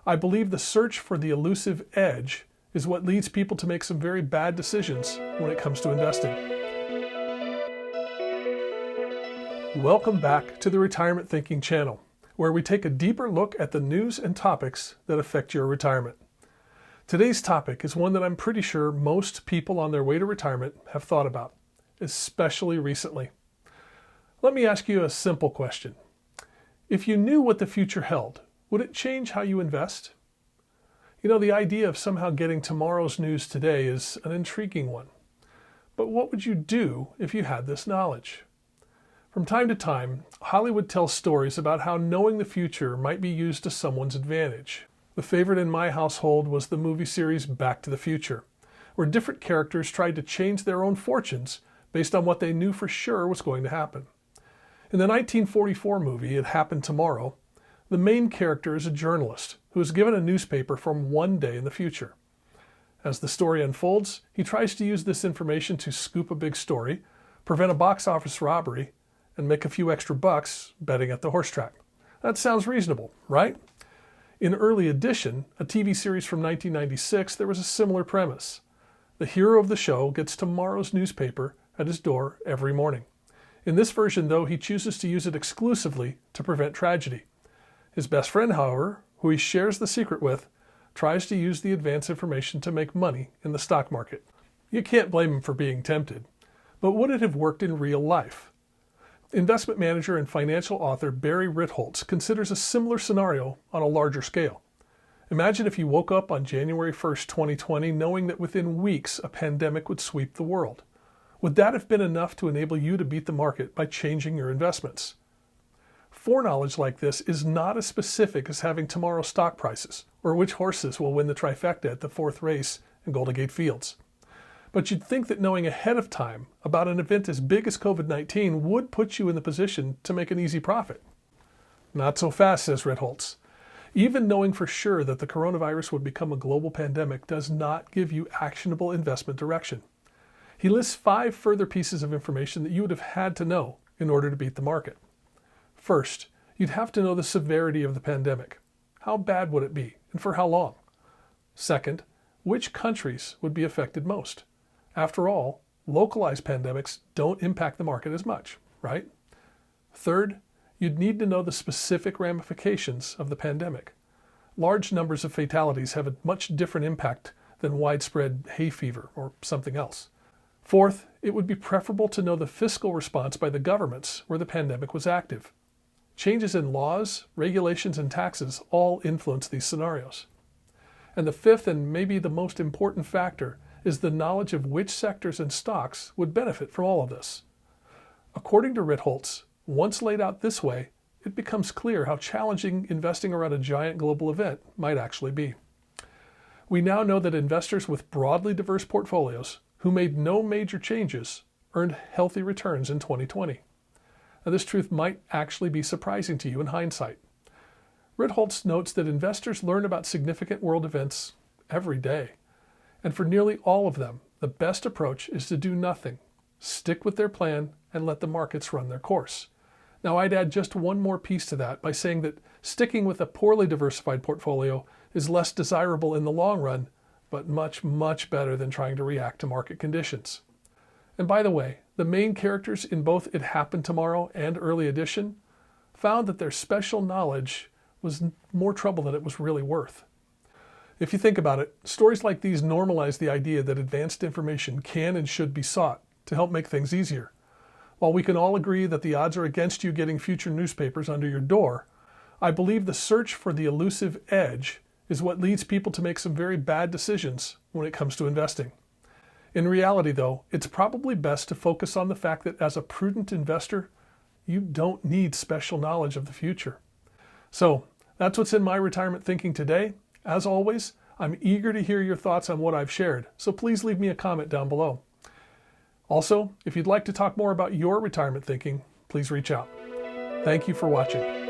I believe the search for the elusive edge is what leads people to make some very bad decisions when it comes to investing. Welcome back to the Retirement Thinking channel, where we take a deeper look at the news and topics that affect your retirement. Today's topic is one that I'm pretty sure most people on their way to retirement have thought about, especially recently. Let me ask you a simple question. If you knew what the future held, would it change how you invest? You know, the idea of somehow getting tomorrow's news today is an intriguing one. But what would you do if you had this knowledge? From time to time, Hollywood tells stories about how knowing the future might be used to someone's advantage. The favorite in my household was the movie series Back to the Future, where different characters tried to change their own fortunes based on what they knew for sure was going to happen. In the 1944 movie, It Happened Tomorrow, the main character is a journalist who is given a newspaper from one day in the future. As the story unfolds, he tries to use this information to scoop a big story, prevent a box office robbery, and make a few extra bucks betting at the horse track. That sounds reasonable, right? In Early Edition, a TV series from 1996, there was a similar premise. The hero of the show gets tomorrow's newspaper at his door every morning. In this version, though, he chooses to use it exclusively to prevent tragedy. His best friend, however, who he shares the secret with, tries to use the advance information to make money in the stock market. You can't blame him for being tempted. But would it have worked in real life? Investment manager and financial author Barry Ritholtz considers a similar scenario on a larger scale. Imagine if you woke up on January 1st, 2020, knowing that within weeks a pandemic would sweep the world. Would that have been enough to enable you to beat the market by changing your investments? Foreknowledge like this is not as specific as having tomorrow's stock prices or which horses will win the trifecta at the fourth race in Golden Gate Fields. But you'd think that knowing ahead of time about an event as big as COVID-19 would put you in the position to make an easy profit. Not so fast, says Ritholtz. Even knowing for sure that the coronavirus would become a global pandemic does not give you actionable investment direction. He lists 5 further pieces of information that you would have had to know in order to beat the market. First, you'd have to know the severity of the pandemic. How bad would it be, and for how long? Second, which countries would be affected most? After all, localized pandemics don't impact the market as much, right? Third, you'd need to know the specific ramifications of the pandemic. Large numbers of fatalities have a much different impact than widespread hay fever or something else. Fourth, it would be preferable to know the fiscal response by the governments where the pandemic was active. Changes in laws, regulations, and taxes all influence these scenarios. And the fifth and maybe the most important factor is the knowledge of which sectors and stocks would benefit from all of this. According to Ritholtz, once laid out this way, it becomes clear how challenging investing around a giant global event might actually be. We now know that investors with broadly diverse portfolios who made no major changes earned healthy returns in 2020. Now, this truth might actually be surprising to you in hindsight. Ritholtz notes that investors learn about significant world events every day. And for nearly all of them, the best approach is to do nothing, stick with their plan, and let the markets run their course. Now, I'd add just one more piece to that by saying that sticking with a poorly diversified portfolio is less desirable in the long run, but much, much better than trying to react to market conditions. And by the way, the main characters in both It Happened Tomorrow and Early Edition found that their special knowledge was more trouble than it was really worth. If you think about it, stories like these normalize the idea that advanced information can and should be sought to help make things easier. While we can all agree that the odds are against you getting future newspapers under your door, I believe the search for the elusive edge is what leads people to make some very bad decisions when it comes to investing. In reality, though, it's probably best to focus on the fact that as a prudent investor, you don't need special knowledge of the future. So that's what's in my retirement thinking today. As always, I'm eager to hear your thoughts on what I've shared, so please leave me a comment down below. Also, if you'd like to talk more about your retirement thinking, please reach out. Thank you for watching.